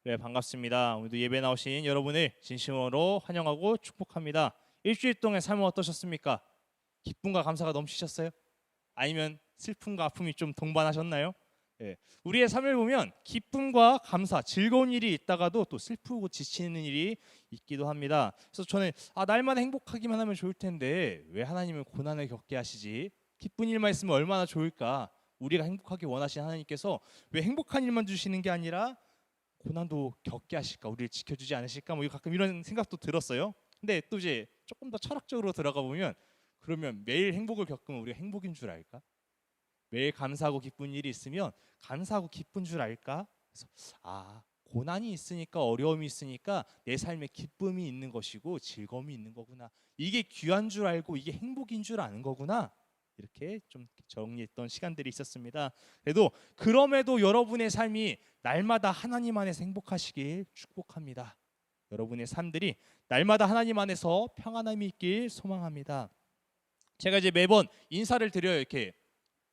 네, 반갑습니다. 오늘도 예배 나오신 여러분을 진심으로 환영하고 축복합니다. 일주일 동안 삶은 어떠셨습니까? 기쁨과 감사가 넘치셨어요? 아니면 슬픔과 아픔이 좀 동반하셨나요? 예, 우리의 삶을 보면 기쁨과 감사, 즐거운 일이 있다가도 또 슬프고 지치는 일이 있기도 합니다. 그래서 저는 날마다 행복하기만 하면 좋을 텐데 왜 하나님은 고난을 겪게 하시지? 기쁜 일만 있으면 얼마나 좋을까? 우리가 행복하게 원하시는 하나님께서 왜 행복한 일만 주시는 게 아니라 고난도 겪게 하실까? 우리를 지켜주지 않으실까? 뭐 가끔 이런 생각도 들었어요. 근데 또 이제 조금 더 철학적으로 들어가 보면 그러면 매일 행복을 겪으면 우리가 행복인 줄 알까? 매일 감사하고 기쁜 일이 있으면 감사하고 기쁜 줄 알까? 그래서 고난이 있으니까 어려움이 있으니까 내 삶에 기쁨이 있는 것이고 즐거움이 있는 거구나. 이게 귀한 줄 알고 이게 행복인 줄 아는 거구나. 이렇게 좀 정리했던 시간들이 있었습니다. 그럼에도 여러분의 삶이 날마다 하나님 안에서 행복하시길 축복합니다. 여러분의 삶들이 날마다 하나님 안에서 평안함이 있길 소망합니다. 제가 이제 매번 인사를 드려요. 이렇게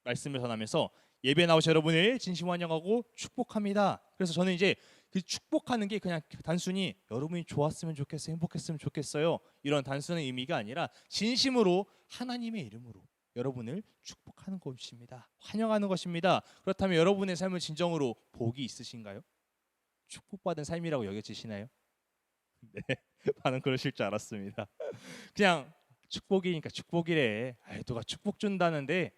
말씀을 전하면서 예배 나오신 여러분을 진심 환영하고 축복합니다. 그래서 저는 이제 그 축복하는 게 그냥 단순히 여러분이 좋았으면 좋겠어요, 행복했으면 좋겠어요, 이런 단순한 의미가 아니라 진심으로 하나님의 이름으로 여러분을 축복하는 것입니다. 환영하는 것입니다. 그렇다면 여러분의 삶은 진정으로 복이 있으신가요? 축복받은 삶이라고 여겨지시나요? 네, 반은 그러실 줄 알았습니다. 그냥 축복이니까 축복이래. 누가 축복 준다는데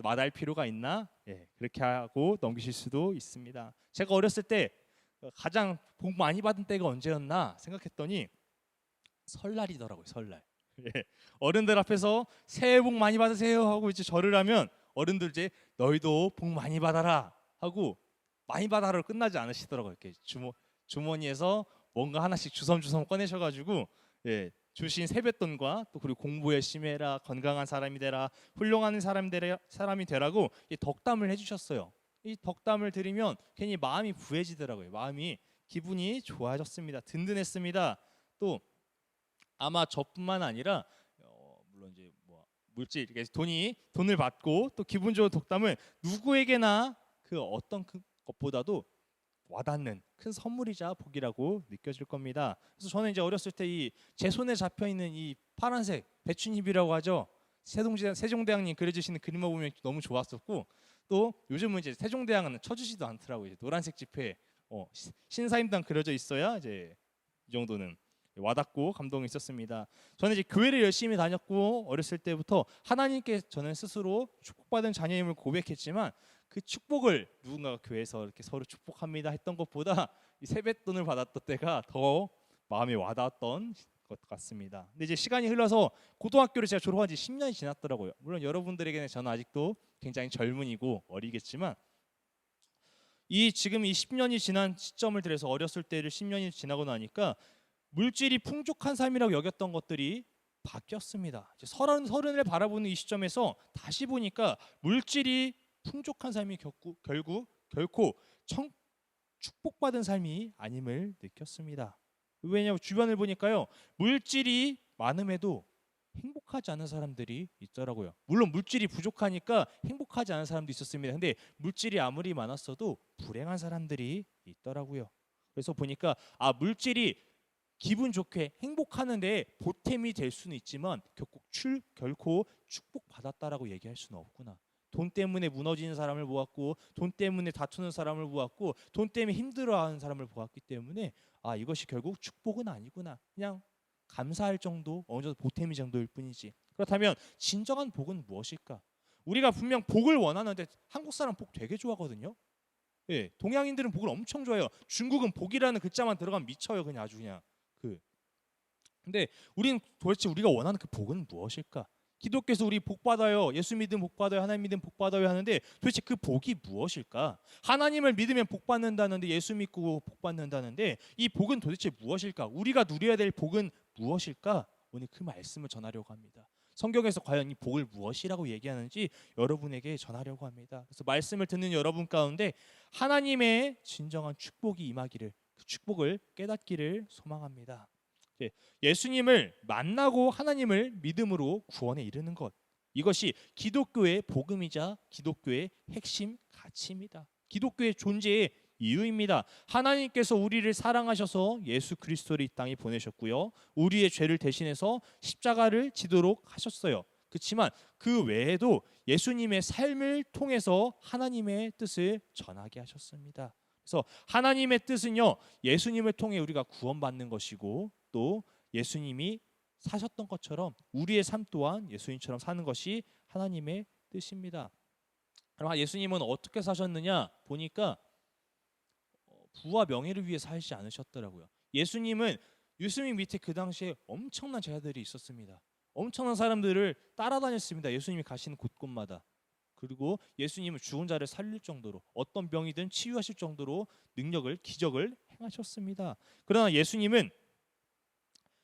마다할 필요가 있나? 그렇게 하고 넘기실 수도 있습니다. 제가 어렸을 때 가장 복 많이 받은 때가 언제였나 생각했더니 설날이더라고요. 설날. 어른들 앞에서 새해 복 많이 받으세요 하고 이제 절을 하면 어른들 이제 너희도 복 많이 받아라 하고 많이 받아라로 끝나지 않으시더라고요. 이렇게 주머니에서 뭔가 하나씩 주섬주섬 꺼내셔가지고 주신 세뱃돈과 또 그리고 공부 열심히 해라, 건강한 사람이 되라, 훌륭한 사람이 되라고 이 덕담을 해주셨어요. 이 덕담을 들으면 괜히 마음이 부해지더라고요. 마음이 기분이 좋아졌습니다. 든든했습니다. 또 아마 저뿐만 아니라 물론 이제 물질, 돈을 받고 또 기분 좋은 덕담을 누구에게나 그 어떤 것보다도 와닿는 큰 선물이자 복이라고 느껴질 겁니다. 그래서 저는 이제 어렸을 때 제 손에 잡혀 있는 이 파란색 배춧잎이라고 하죠. 세종대왕님 그려주시는 그림을 보면 너무 좋았었고, 또 요즘은 이제 세종대왕은 쳐주지도 않더라고요. 노란색 지폐 신사임당 그려져 있어야 이제 이 정도는 와닿고 감동이 있었습니다. 저는 이제 교회를 열심히 다녔고 어렸을 때부터 하나님께 저는 스스로 축복받은 자녀임을 고백했지만 그 축복을 누군가가 교회에서 이렇게 서로 축복합니다 했던 것보다 이 세뱃돈을 받았던 때가 더 마음에 와닿았던 것 같습니다. 근데 이제 시간이 흘러서 고등학교를 제가 졸업한 지 10년이 지났더라고요. 물론 여러분들에게는 저는 아직도 굉장히 젊은이고 어리겠지만 지금 이 10년이 지난 시점을 들여서 어렸을 때를 10년이 지나고 나니까 물질이 풍족한 삶이라고 여겼던 것들이 바뀌었습니다. 이제 서른을 바라보는 이 시점에서 다시 보니까 물질이 풍족한 삶이 결코 축복받은 삶이 아님을 느꼈습니다. 왜냐하면 주변을 보니까요, 물질이 많음에도 행복하지 않은 사람들이 있더라고요. 물론 물질이 부족하니까 행복하지 않은 사람도 있었습니다. 근데 물질이 아무리 많았어도 불행한 사람들이 있더라고요. 그래서 보니까 물질이 기분 좋게 행복하는데 보탬이 될 수는 있지만 결코 축복받았다라고 얘기할 수는 없구나. 돈 때문에 무너지는 사람을 보았고, 돈 때문에 다투는 사람을 보았고, 돈 때문에 힘들어하는 사람을 보았기 때문에 이것이 결국 축복은 아니구나. 그냥 감사할 정도, 어느 정도 보탬이 정도일 뿐이지. 그렇다면 진정한 복은 무엇일까? 우리가 분명 복을 원하는데 한국 사람 복 되게 좋아하거든요. 동양인들은 복을 엄청 좋아해요. 중국은 복이라는 글자만 들어가면 미쳐요. 그냥 아주 그냥 근데 도대체 우리가 원하는 그 복은 무엇일까? 기독교에서 우리 복 받아요, 예수 믿으면 복 받아요, 하나님 믿으면 복 받아요 하는데 도대체 그 복이 무엇일까? 하나님을 믿으면 복 받는다는데, 예수 믿고 복 받는다는데 이 복은 도대체 무엇일까? 우리가 누려야 될 복은 무엇일까? 오늘 그 말씀을 전하려고 합니다. 성경에서 과연 이 복을 무엇이라고 얘기하는지 여러분에게 전하려고 합니다. 그래서 말씀을 듣는 여러분 가운데 하나님의 진정한 축복이 임하기를, 그 축복을 깨닫기를 소망합니다. 예수님을 만나고 하나님을 믿음으로 구원에 이르는 것, 이것이 기독교의 복음이자 기독교의 핵심 가치입니다. 기독교의 존재의 이유입니다. 하나님께서 우리를 사랑하셔서 예수 그리스도를 이 땅에 보내셨고요. 우리의 죄를 대신해서 십자가를 지도록 하셨어요. 그렇지만 그 외에도 예수님의 삶을 통해서 하나님의 뜻을 전하게 하셨습니다. 그래서 하나님의 뜻은요, 예수님을 통해 우리가 구원받는 것이고, 또 예수님이 사셨던 것처럼 우리의 삶 또한 예수님처럼 사는 것이 하나님의 뜻입니다. 그럼 예수님은 어떻게 사셨느냐 보니까 부와 명예를 위해 살지 않으셨더라고요. 예수님 밑에 그 당시에 엄청난 제자들이 있었습니다. 엄청난 사람들을 따라다녔습니다. 예수님이 가시는 곳곳마다. 그리고 예수님은 죽은 자를 살릴 정도로, 어떤 병이든 치유하실 정도로 기적을 행하셨습니다. 그러나 예수님은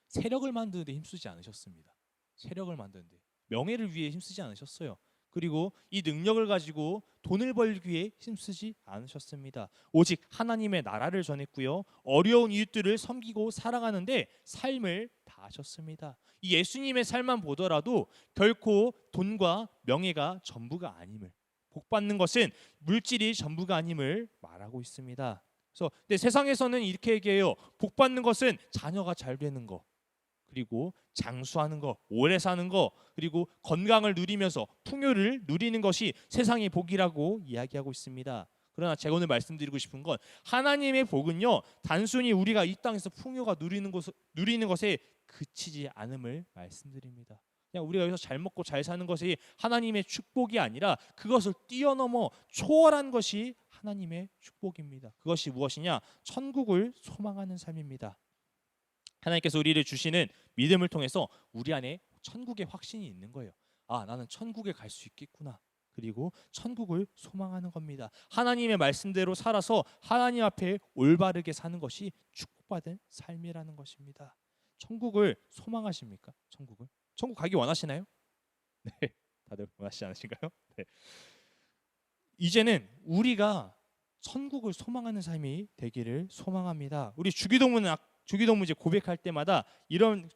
세력을 만드는 데 힘쓰지 않으셨습니다. 세력을 만드는 데, 명예를 위해 힘쓰지 않으셨어요. 그리고 이 능력을 가지고 돈을 벌기 위해 힘쓰지 않으셨습니다. 오직 하나님의 나라를 전했고요, 어려운 이웃들을 섬기고 사랑하는데 삶을 다하셨습니다. 이 예수님의 삶만 보더라도 결코 돈과 명예가 전부가 아님을, 복받는 것은 물질이 전부가 아님을 말하고 있습니다. 그래서 근데 세상에서는 이렇게 얘기해요. 복받는 것은 자녀가 잘 되는 거, 그리고 장수하는 거, 오래 사는 거, 그리고 건강을 누리면서 풍요를 누리는 것이 세상의 복이라고 이야기하고 있습니다. 그러나 제가 오늘 말씀드리고 싶은 건 하나님의 복은요, 단순히 우리가 이 땅에서 풍요가 누리는 것에 그치지 않음을 말씀드립니다. 그냥 우리가 여기서 잘 먹고 잘 사는 것이 하나님의 축복이 아니라 그것을 뛰어넘어 초월한 것이 하나님의 축복입니다. 그것이 무엇이냐? 천국을 소망하는 삶입니다. 하나님께서 우리를 주시는 믿음을 통해서 우리 안에 천국의 확신이 있는 거예요. 아, 나는 천국에 갈 수 있겠구나. 그리고 천국을 소망하는 겁니다. 하나님의 말씀대로 살아서 하나님 앞에 올바르게 사는 것이 축복받은 삶이라는 것입니다. 천국을 소망하십니까? 천국 가기 원하시나요? 네, 다들 원하시지 않으신가요? 네. 이제는 우리가 천국을 소망하는 삶이 되기를 소망합니다. 우리 주기도문 이제 고백할 때마다 이런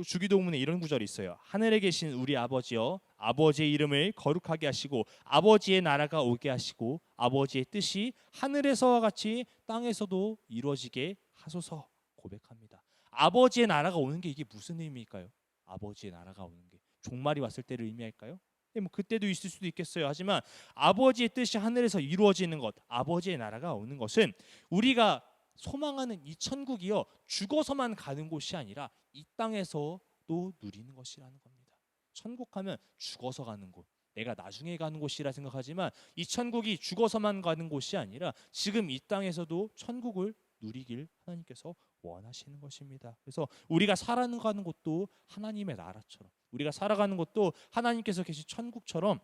주기도문에 이런 구절이 있어요. 하늘에 계신 우리 아버지여, 아버지의 이름을 거룩하게 하시고 아버지의 나라가 오게 하시고 아버지의 뜻이 하늘에서와 같이 땅에서도 이루어지게 하소서 고백합니다. 아버지의 나라가 오는 게 이게 무슨 의미일까요? 아버지의 나라가 오는 게 종말이 왔을 때를 의미할까요? 뭐 그때도 있을 수도 있겠어요. 하지만 아버지의 뜻이 하늘에서 이루어지는 것, 아버지의 나라가 오는 것은 우리가 소망하는 이 천국이요, 죽어서만 가는 곳이 아니라 이 땅에서도 누리는 것이라는 겁니다. 천국하면 죽어서 가는 곳, 내가 나중에 가는 곳이라 생각하지만 이 천국이 죽어서만 가는 곳이 아니라 지금 이 땅에서도 천국을 누리길 하나님께서 원하시는 것입니다. 그래서 우리가 살아가는 곳도 하나님의 나라처럼, 우리가 살아가는 곳도 하나님께서 계신 천국처럼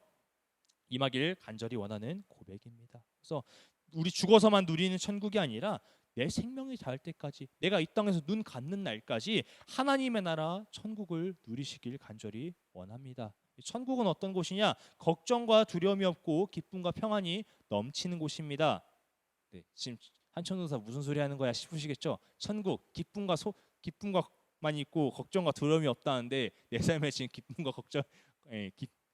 임하길 간절히 원하는 고백입니다. 그래서 우리 죽어서만 누리는 천국이 아니라 내 생명이 닿을 때까지, 내가 이 땅에서 눈 감는 날까지 하나님의 나라 천국을 누리시길 간절히 원합니다. 천국은 어떤 곳이냐? 걱정과 두려움이 없고 기쁨과 평안이 넘치는 곳입니다. 네, 지금 한천도사 무슨 소리 하는 거야 싶으시겠죠? 천국, 기쁨과만 있고 걱정과 두려움이 없다는데 내 삶에 지금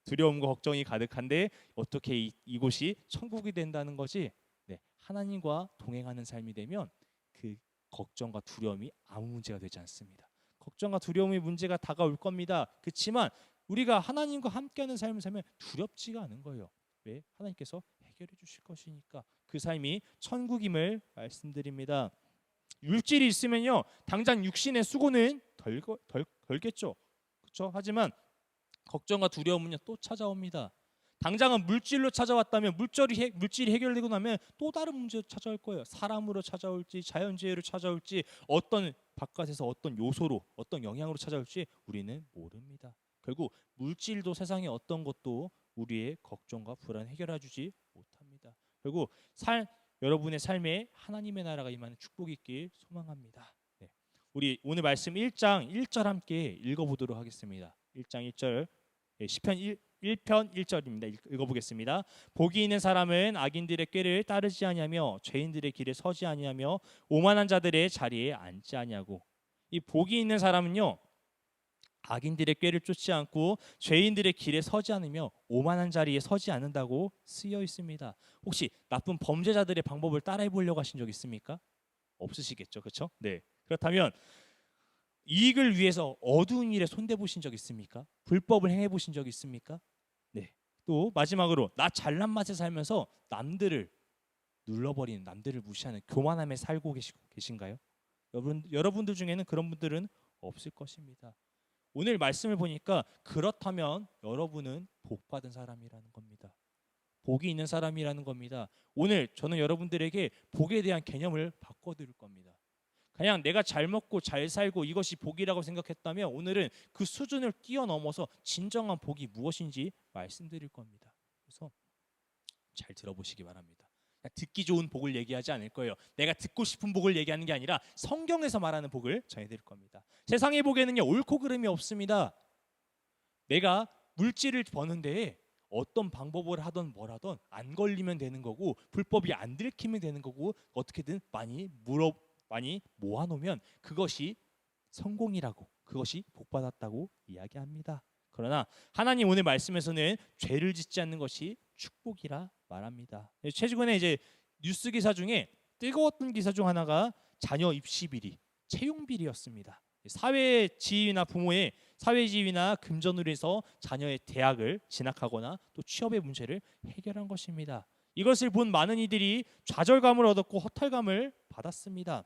두려움과 걱정이 가득한데 어떻게 이곳이 천국이 된다는 거지? 네, 하나님과 동행하는 삶이 되면 그 걱정과 두려움이 아무 문제가 되지 않습니다. 걱정과 두려움의 문제가 다가올 겁니다. 그렇지만 우리가 하나님과 함께하는 삶을 살면 두렵지가 않은 거예요. 왜? 하나님께서 해결해 주실 것이니까. 그 삶이 천국임을 말씀드립니다. 물질이 있으면요, 당장 육신의 수고는 덜겠죠. 그렇죠? 하지만 걱정과 두려움은요 또 찾아옵니다. 당장은 물질로 찾아왔다면 물질이 해결되고 나면 또 다른 문제로 찾아올 거예요. 사람으로 찾아올지 자연재해로 찾아올지 어떤 바깥에서 어떤 요소로 어떤 영향으로 찾아올지 우리는 모릅니다. 결국 물질도 세상의 어떤 것도 우리의 걱정과 불안 해결해 주지 못합니다. 결국 여러분의 삶에 하나님의 나라가 임하는 축복이 있길 소망합니다. 네. 우리 오늘 말씀 1장 1절 함께 읽어보도록 하겠습니다. 1장 1절, 시편 1편 1절입니다. 읽어보겠습니다. 복이 있는 사람은 악인들의 꾀를 따르지 아니하며 죄인들의 길에 서지 아니하며 오만한 자들의 자리에 앉지 아니하고. 이 복이 있는 사람은요, 악인들의 꾀를 쫓지 않고 죄인들의 길에 서지 않으며 오만한 자리에 서지 않는다고 쓰여 있습니다. 혹시 나쁜 범죄자들의 방법을 따라해 보려고 하신 적 있습니까? 없으시겠죠, 그렇죠? 네. 그렇다면 이익을 위해서 어두운 일에 손대 보신 적 있습니까? 불법을 행해 보신 적 있습니까? 네. 또 마지막으로 나 잘난 맛에 살면서 남들을 눌러버리는, 남들을 무시하는 교만함에 살고 계신가요? 여러분들 중에는 그런 분들은 없을 것입니다. 오늘 말씀을 보니까 그렇다면 여러분은 복 받은 사람이라는 겁니다. 복이 있는 사람이라는 겁니다. 오늘 저는 여러분들에게 복에 대한 개념을 바꿔드릴 겁니다. 그냥 내가 잘 먹고 잘 살고 이것이 복이라고 생각했다면 오늘은 그 수준을 뛰어넘어서 진정한 복이 무엇인지 말씀드릴 겁니다. 그래서 잘 들어보시기 바랍니다. 듣기 좋은 복을 얘기하지 않을 거예요. 내가 듣고 싶은 복을 얘기하는 게 아니라 성경에서 말하는 복을 전해드릴 겁니다. 세상의 복에는요, 옳고 그름이 없습니다. 내가 물질을 버는데 어떤 방법을 하던 뭘 하던 안 걸리면 되는 거고, 불법이 안 들키면 되는 거고, 어떻게든 많이 모아놓으면 그것이 성공이라고, 그것이 복받았다고 이야기합니다. 그러나 하나님 오늘 말씀에서는 죄를 짓지 않는 것이 축복이라 말합니다. 최근에 이제 뉴스 기사 중에 뜨거웠던 기사 중 하나가 자녀 입시 비리, 채용 비리였습니다. 사회지위나 금전으로 해서 자녀의 대학을 진학하거나 또 취업의 문제를 해결한 것입니다. 이것을 본 많은 이들이 좌절감을 얻었고 허탈감을 받았습니다.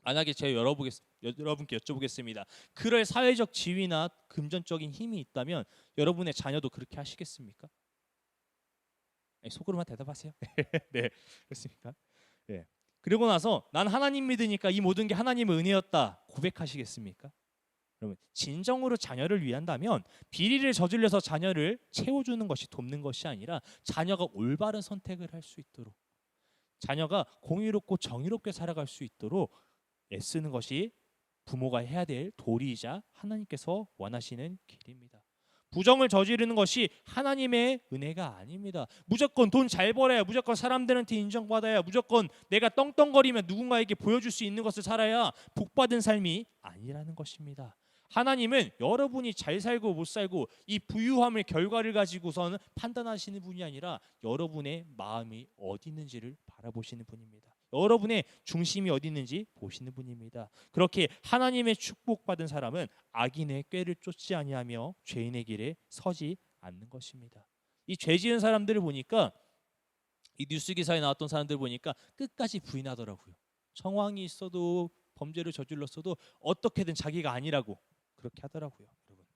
만약에 제가 여러분께 여쭤보겠습니다. 그럴 사회적 지위나 금전적인 힘이 있다면 여러분의 자녀도 그렇게 하시겠습니까? 속으로만 대답하세요. 네, 그렇습니까? 네. 그리고 나서 난 하나님 믿으니까 이 모든 게 하나님의 은혜였다 고백하시겠습니까? 여러분, 진정으로 자녀를 위한다면 비리를 저질러서 자녀를 채워주는 것이, 돕는 것이 아니라 자녀가 올바른 선택을 할 수 있도록, 자녀가 공의롭고 정의롭게 살아갈 수 있도록 애쓰는 것이 부모가 해야 될 도리이자 하나님께서 원하시는 길입니다. 부정을 저지르는 것이 하나님의 은혜가 아닙니다. 무조건 돈 잘 벌어야, 무조건 사람들한테 인정받아야, 무조건 내가 떵떵거리면 누군가에게 보여줄 수 있는 것을 살아야 복받은 삶이 아니라는 것입니다. 하나님은 여러분이 잘 살고 못 살고 이 부유함의 결과를 가지고선 판단하시는 분이 아니라 여러분의 마음이 어디 있는지를 바라보시는 분입니다. 여러분의 중심이 어디 있는지 보시는 분입니다. 그렇게 하나님의 축복받은 사람은 악인의 꾀를 쫓지 아니하며 죄인의 길에 서지 않는 것입니다. 이 죄지은 사람들을 보니까, 이 뉴스 기사에 나왔던 사람들 보니까 끝까지 부인하더라고요. 정황이 있어도, 범죄를 저질렀어도 어떻게든 자기가 아니라고 그렇게 하더라고요. 여러분,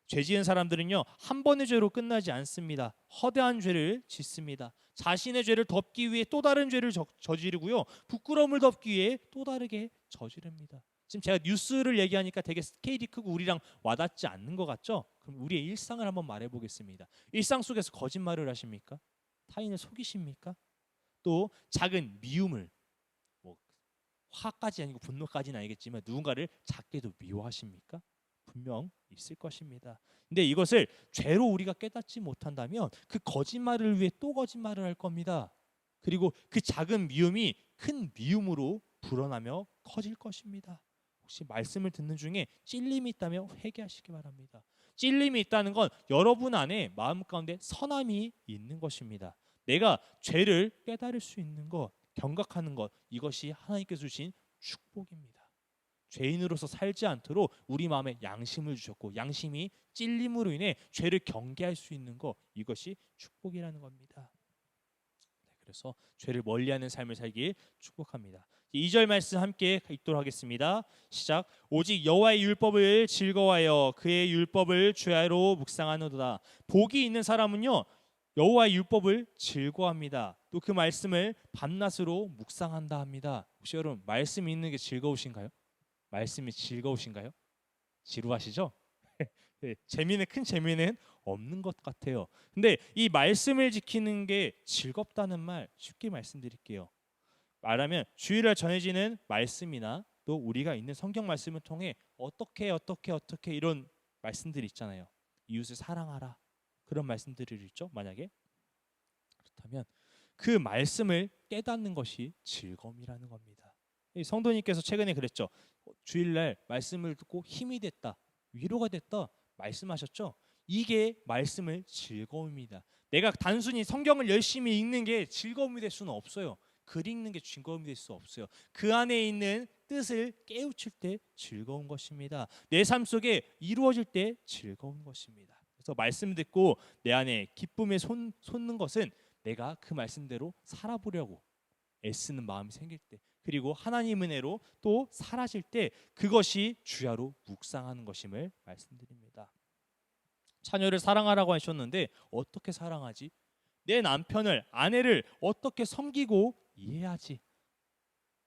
죄지은 사람들은요, 한 번의 죄로 끝나지 않습니다. 허다한 죄를 짓습니다. 자신의 죄를 덮기 위해 또 다른 죄를 저지르고요, 부끄러움을 덮기 위해 또 다르게 저지릅니다. 지금 제가 뉴스를 얘기하니까 되게 스케일이 크고 우리랑 와닿지 않는 것 같죠? 그럼 우리의 일상을 한번 말해보겠습니다. 일상 속에서 거짓말을 하십니까? 타인을 속이십니까? 또 작은 미움을, 화까지 아니고 분노까지는 아니겠지만 누군가를 작게도 미워하십니까? 분명 있을 것입니다. 근데 이것을 죄로 우리가 깨닫지 못한다면 그 거짓말을 위해 또 거짓말을 할 겁니다. 그리고 그 작은 미움이 큰 미움으로 불어나며 커질 것입니다. 혹시 말씀을 듣는 중에 찔림이 있다면 회개하시기 바랍니다. 찔림이 있다는 건 여러분 안에 마음 가운데 선함이 있는 것입니다. 내가 죄를 깨달을 수 있는 것, 경각하는 것, 이것이 하나님께서 주신 축복입니다. 죄인으로서 살지 않도록 우리 마음에 양심을 주셨고, 양심이 찔림으로 인해 죄를 경계할 수 있는 것, 이것이 축복이라는 겁니다. 그래서 죄를 멀리하는 삶을 살길 축복합니다. 2절 말씀 함께 읽도록 하겠습니다. 시작. 오직 여호와의 율법을 즐거워하여 그의 율법을 주야로 묵상하노도다. 복이 있는 사람은요, 여호와의 율법을 즐거워합니다. 또 그 말씀을 밤낮으로 묵상한다 합니다. 혹시 여러분, 말씀 읽는 게 즐거우신가요? 말씀이 즐거우신가요? 지루하시죠? 네, 큰 재미는 없는 것 같아요. 근데 이 말씀을 지키는 게 즐겁다는 말 쉽게 말씀드릴게요. 말하면 주일날 전해지는 말씀이나 또 우리가 있는 성경 말씀을 통해 어떻게 이런 말씀들이 있잖아요. 이웃을 사랑하라, 그런 말씀들을 읽죠. 만약에 그렇다면 그 말씀을 깨닫는 것이 즐거움이라는 겁니다. 성도님께서 최근에 그랬죠. 주일날 말씀을 듣고 힘이 됐다. 위로가 됐다 말씀하셨죠. 이게 말씀을 즐거움입니다. 내가 단순히 성경을 열심히 읽는 게 즐거움이 될 수는 없어요. 글 읽는 게 즐거움이 될 수 없어요. 그 안에 있는 뜻을 깨우칠 때 즐거운 것입니다. 내 삶 속에 이루어질 때 즐거운 것입니다. 그래서 말씀 듣고 내 안에 기쁨에 솟는 것은 내가 그 말씀대로 살아보려고 애쓰는 마음이 생길 때, 그리고 하나님 은혜로 또 사라질 때 그것이 주야로 묵상하는 것임을 말씀드립니다. 자녀를 사랑하라고 하셨는데 어떻게 사랑하지? 내 남편을, 아내를 어떻게 섬기고 이해하지?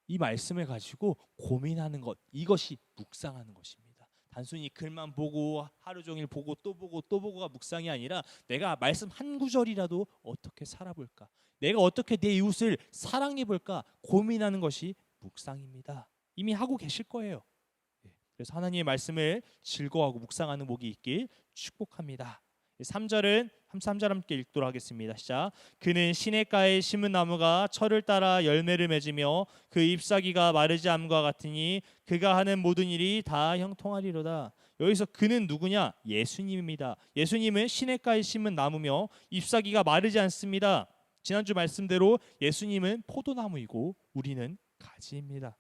이 말씀을 가지고 고민하는 것, 이것이 묵상하는 것입니다. 단순히 글만 보고 하루 종일 보고 또 보고 또 보고가 묵상이 아니라 내가 말씀 한 구절이라도 어떻게 살아볼까, 내가 어떻게 내 이웃을 사랑해 볼까 고민하는 것이 묵상입니다. 이미 하고 계실 거예요. 그래서 하나님의 말씀을 즐거워하고 묵상하는 복이 있길 축복합니다. 3절은 3절 함께 읽도록 하겠습니다. 시작. 그는 시냇가에 심은 나무가 철을 따라 열매를 맺으며 그 잎사귀가 마르지 않음과 같으니 그가 하는 모든 일이 다 형통하리로다. 여기서 그는 누구냐? 예수님입니다. 예수님은 시냇가에 심은 나무며 잎사귀가 마르지 않습니다. 지난주 말씀대로 예수님은 포도나무이고 우리는 가지입니다.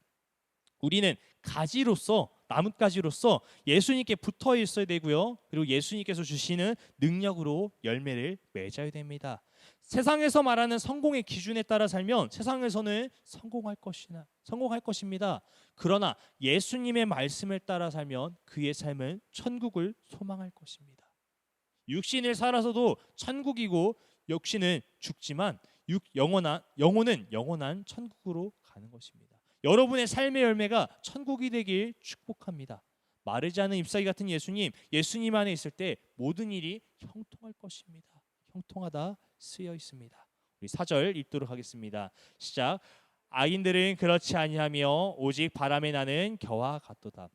우리는 가지로서, 나뭇가지로서 예수님께 붙어 있어야 되고요. 그리고 예수님께서 주시는 능력으로 열매를 맺어야 됩니다. 세상에서 말하는 성공의 기준에 따라 살면 세상에서는 성공할 것입니다. 그러나 예수님의 말씀을 따라 살면 그의 삶은 천국을 소망할 것입니다. 육신을 살아서도 천국이고 육신은 죽지만 영혼은 영원한 천국으로 가는 것입니다. 여러분의 삶의 열매가 천국이 되길 축복합니다. 마르지 않은 잎사귀 같은 예수님 안에 있을 때 모든 일이 형통할 것입니다. 형통하다 쓰여 있습니다. 우리 4절 읽도록 하겠습니다. 시작. 악인들은 그렇지 아니하며 오직 바람에 나는 겨와 같도다.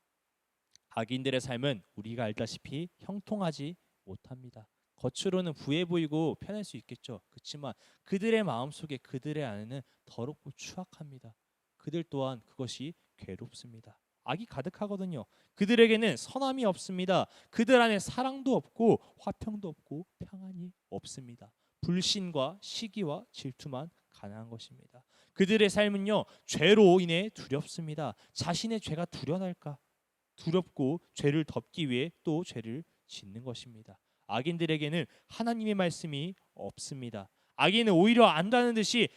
악인들의 삶은 우리가 알다시피 형통하지 못합니다. 겉으로는 부해 보이고 편할 수 있겠죠. 그렇지만 그들의 마음속에, 그들의 안에는 더럽고 추악합니다. 그들 또한 그것이 괴롭습니다. 악이 가득하거든요. 그들에게는 선함이 없습니다. 그들 안에 사랑도 없고 화평도 없고 평안이 없습니다. 불신과 시기와 질투만 가능한 것입니다. 그들의 삶은요, 죄로 인해 두렵습니다. 자신의 죄가 두려날까 두렵고 죄를 덮기 위해 또 죄를 짓는 것입니다. 악인들에게는 하나님의 말씀이 없습니다. 악인은 오히려 안다는 듯이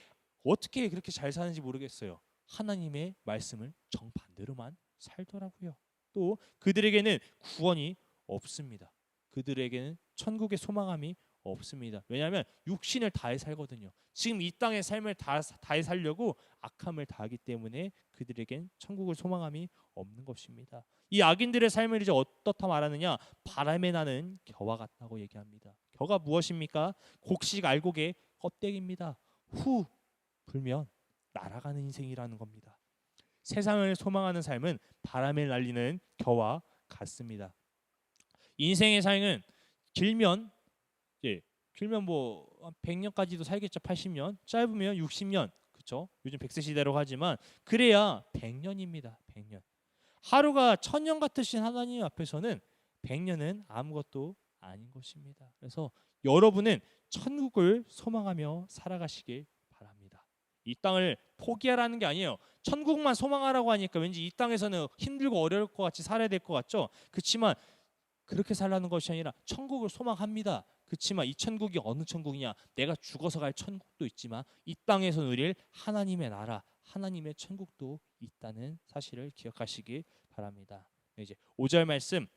어떻게 그렇게 잘 사는지 모르겠어요. 하나님의 말씀을 정반대로만 살더라고요. 또 그들에게는 구원이 없습니다. 그들에게는 천국의 소망함이 없습니다. 왜냐하면 육신을 다해 살거든요. 지금 이 땅의 삶을 다해 살려고 악함을 다하기 때문에 그들에겐 천국을 소망함이 없는 것입니다. 이 악인들의 삶을 이제 어떻다 말하느냐? 바람에 나는 겨와 같다고 얘기합니다. 겨가 무엇입니까? 곡식 알곡의 껍데기입니다. 후 불면 날아가는 인생이라는 겁니다. 세상을 소망하는 삶은 바람에 날리는 겨와 같습니다. 인생의 삶은 길면 뭐 100년까지도 살겠죠. 80년. 짧으면 60년. 그렇죠? 요즘 100세 시대라고 하지만 그래야 100년입니다. 100년. 하루가 1000년 같으신 하나님 앞에서는 100년은 아무것도 아닌 것입니다. 그래서 여러분은 천국을 소망하며 살아가시길 바랍니다. 이 땅을 포기하라는 게 아니에요. 천국만 소망하라고 하니까 왠지 이 땅에서는 힘들고 어려울 것 같이 살아야 될 것 같죠. 그렇지만 그렇게 살라는 것이 아니라 천국을 소망합니다. 그렇지만 이 천국이 어느 천국이냐? 내가 죽어서 갈 천국도 있지만 이 땅에서 누릴 하나님의 나라, 하나님의 천국도 있다는 사실을 기억하시기 바랍니다. 이제 5절 말씀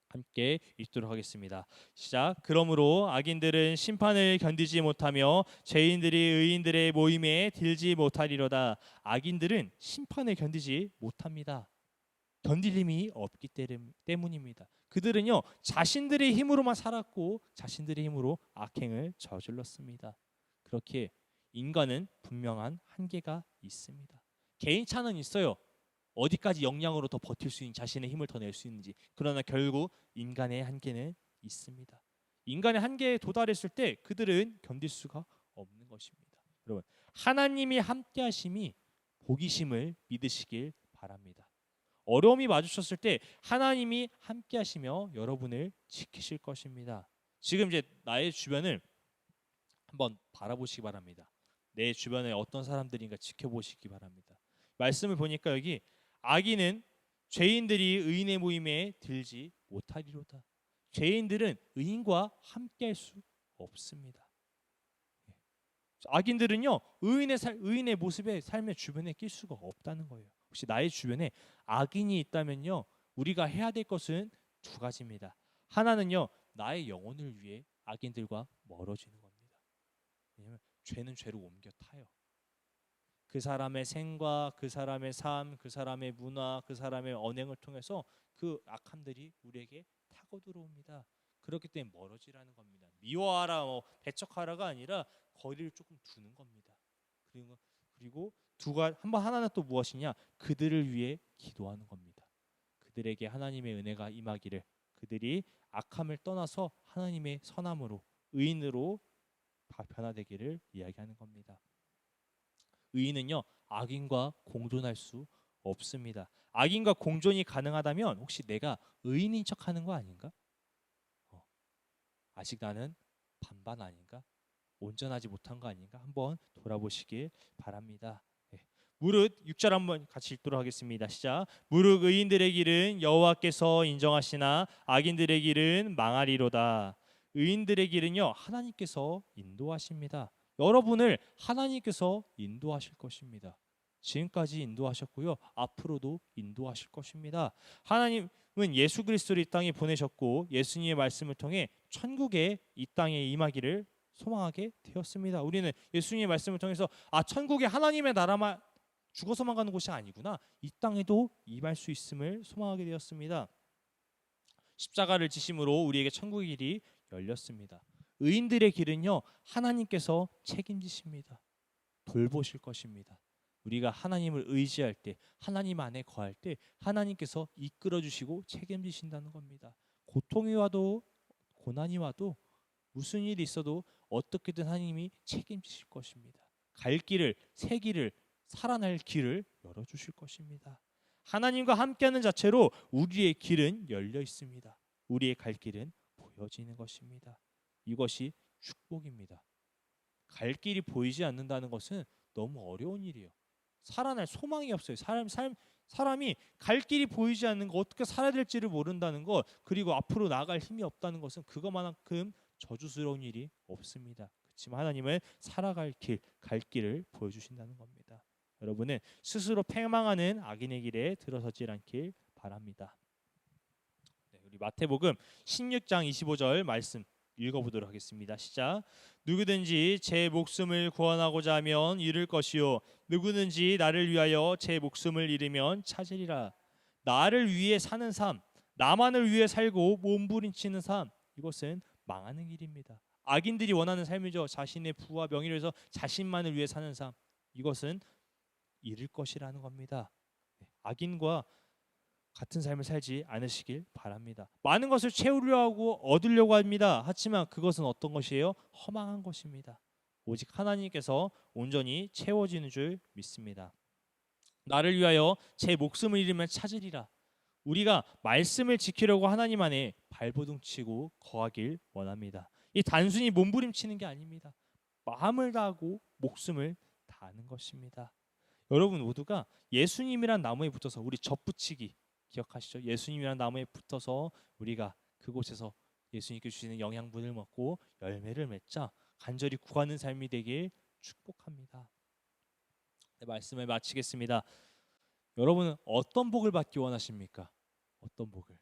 함께 읽도록 하겠습니다. 시작. 그러므로 악인들은 심판을 견디지 못하며 죄인들이 의인들의 모임에 들지 못하리로다. 악인들은 심판을 견디지 못합니다. 견딜 힘이 없기 때문입니다. 그들은요, 자신들의 힘으로만 살았고 자신들의 힘으로 악행을 저질렀습니다. 그렇게 인간은 분명한 한계가 있습니다. 개인차는 있어요. 어디까지 역량으로 더 버틸 수 있는, 자신의 힘을 더 낼 수 있는지. 그러나 결국 인간의 한계는 있습니다. 인간의 한계에 도달했을 때 그들은 견딜 수가 없는 것입니다. 여러분, 하나님이 함께하심이 복이심을 믿으시길 바랍니다. 어려움이 마주쳤을 때 하나님이 함께 하시며 여러분을 지키실 것입니다. 지금 이제 나의 주변을 한번 바라보시기 바랍니다. 내 주변에 어떤 사람들인가 지켜보시기 바랍니다. 말씀을 보니까 여기 악인은 죄인들이 의인의 모임에 들지 못하리로다. 죄인들은 의인과 함께할 수 없습니다. 악인들은요 의인의 모습에 삶의 주변에 낄 수가 없다는 거예요. 혹시 나의 주변에 악인이 있다면요 우리가 해야 될 것은 두 가지입니다. 하나는요 나의 영혼을 위해 악인들과 멀어지는 겁니다. 왜냐하면 죄는 죄로 옮겨 타요. 그 사람의 생각, 그 사람의 삶, 그 사람의 문화, 그 사람의 언행을 통해서 그 악함들이 우리에게 타고 들어옵니다. 그렇기 때문에 멀어지라는 겁니다. 미워하라, 배척하라가 아니라 거리를 조금 두는 겁니다. 그리고 하나는 또 무엇이냐? 그들을 위해 기도하는 겁니다. 그들에게 하나님의 은혜가 임하기를, 그들이 악함을 떠나서 하나님의 선함으로 의인으로 변화되기를 이야기하는 겁니다. 의인은요 악인과 공존할 수 없습니다. 악인과 공존이 가능하다면 혹시 내가 의인인 척하는 거 아닌가? 아직 나는 반반 아닌가? 온전하지 못한 거 아닌가? 한번 돌아보시길 바랍니다. 무릇 6절 한번 같이 읽도록 하겠습니다. 시작. 무릇 의인들의 길은 여호와께서 인정하시나 악인들의 길은 망하리로다. 의인들의 길은요 하나님께서 인도하십니다. 여러분을 하나님께서 인도하실 것입니다. 지금까지 인도하셨고요 앞으로도 인도하실 것입니다. 하나님은 예수 그리스도를 이 땅에 보내셨고 예수님의 말씀을 통해 천국에 이 땅에 임하기를 소망하게 되었습니다. 우리는 예수님의 말씀을 통해서 천국에 하나님의 나라만 죽어서만 가는 곳이 아니구나, 이 땅에도 임할 수 있음을 소망하게 되었습니다. 십자가를 지심으로 우리에게 천국의 길이 열렸습니다. 의인들의 길은요 하나님께서 책임지십니다. 돌보실 것입니다. 우리가 하나님을 의지할 때, 하나님 안에 거할 때 하나님께서 이끌어 주시고 책임지신다는 겁니다. 고통이 와도 고난이 와도 무슨 일이 있어도 어떻게든 하나님이 책임지실 것입니다. 갈 길을, 새 길을, 살아날 길을 열어주실 것입니다. 하나님과 함께하는 자체로 우리의 길은 열려 있습니다. 우리의 갈 길은 보여지는 것입니다. 이것이 축복입니다. 갈 길이 보이지 않는다는 것은 너무 어려운 일이에요. 살아날 소망이 없어요. 사람이 갈 길이 보이지 않는 거, 어떻게 살아야 될지를 모른다는 것, 그리고 앞으로 나아갈 힘이 없다는 것은 그것만큼 저주스러운 일이 없습니다. 그렇지만 하나님은 살아갈 길, 갈 길을 보여주신다는 겁니다. 여러분은 스스로 패망하는 악인의 길에 들어서지 않길 바랍니다. 우리 마태복음 16장 25절 말씀 읽어보도록 하겠습니다. 시작. 누구든지 제 목숨을 구원하고자 하면 잃을 것이요 누구든지 나를 위하여 제 목숨을 잃으면 찾으리라. 나를 위해 사는 삶, 나만을 위해 살고 몸부림치는 삶, 이것은 망하는 길입니다. 악인들이 원하는 삶이죠. 자신의 부와 명예를 위해서 자신만을 위해 사는 삶, 이것은 잃을 것이라는 겁니다. 악인과 같은 삶을 살지 않으시길 바랍니다. 많은 것을 채우려 하고 얻으려고 합니다. 하지만 그것은 어떤 것이에요? 허망한 것입니다. 오직 하나님께서 온전히 채워지는 줄 믿습니다. 나를 위하여 제 목숨을 잃으면 찾으리라. 우리가 말씀을 지키려고 하나님 안에 발버둥치고 거하길 원합니다. 이 단순히 몸부림치는 게 아닙니다. 마음을 다하고 목숨을 다하는 것입니다. 여러분 모두가 예수님이란 나무에 붙어서, 우리 젖붙이기 기억하시죠? 예수님이란 나무에 붙어서 우리가 그곳에서 예수님께 주시는 영양분을 먹고 열매를 맺자 간절히 구하는 삶이 되길 축복합니다. 네, 말씀을 마치겠습니다. 여러분은 어떤 복을 받기 원하십니까? 어떤 복을?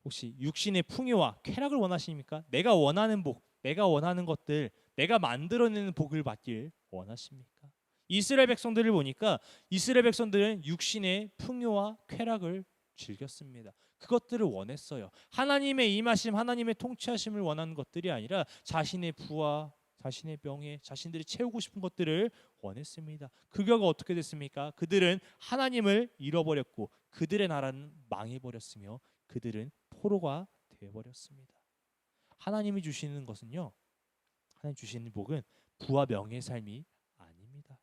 혹시 육신의 풍요와 쾌락을 원하십니까? 내가 원하는 복, 내가 원하는 것들, 내가 만들어내는 복을 받길 원하십니까? 이스라엘 백성들을 보니까 이스라엘 백성들은 육신의 풍요와 쾌락을 즐겼습니다. 그것들을 원했어요. 하나님의 임하심, 하나님의 통치하심을 원하는 것들이 아니라 자신의 부와 자신의 명예, 자신들이 채우고 싶은 것들을 원했습니다. 그 결과 어떻게 됐습니까? 그들은 하나님을 잃어버렸고 그들의 나라는 망해버렸으며 그들은 포로가 되어버렸습니다. 하나님이 주시는 것은요, 하나님 주시는 복은 부와 명예의 삶이 아닙니다.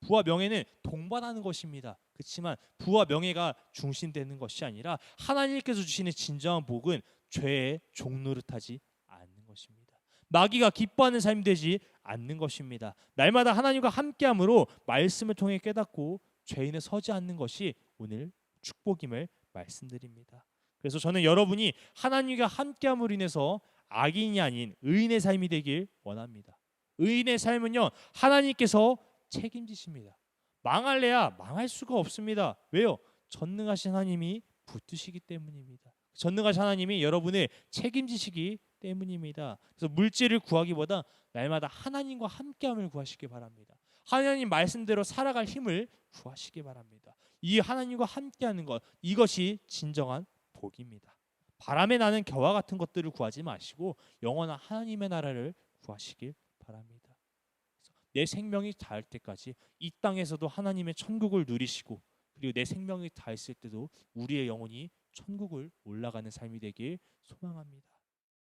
부와 명예는 동반하는 것입니다. 그렇지만 부와 명예가 중심되는 것이 아니라 하나님께서 주시는 진정한 복은 죄의 종노릇하지 않는 것입니다. 마귀가 기뻐하는 삶이 되지 않는 것입니다. 날마다 하나님과 함께함으로 말씀을 통해 깨닫고 죄인에 서지 않는 것이 오늘 축복임을 말씀드립니다. 그래서 저는 여러분이 하나님과 함께함으로 인해서 악인이 아닌 의인의 삶이 되길 원합니다. 의인의 삶은요, 하나님께서 책임지십니다. 망할래야 망할 수가 없습니다. 왜요? 전능하신 하나님이 붙드시기 때문입니다. 전능하신 하나님이 여러분을 책임지시기 때문입니다. 그래서 물질을 구하기보다 날마다 하나님과 함께함을 구하시기 바랍니다. 하나님 말씀대로 살아갈 힘을 구하시기 바랍니다. 이 하나님과 함께하는 것, 이것이 진정한 복입니다. 바람에 나는 겨와 같은 것들을 구하지 마시고 영원한 하나님의 나라를 구하시길 바랍니다. 내 생명이 닿을 때까지 이 땅에서도 하나님의 천국을 누리시고, 그리고 내 생명이 닿았을 때도 우리의 영혼이 천국을 올라가는 삶이 되길 소망합니다.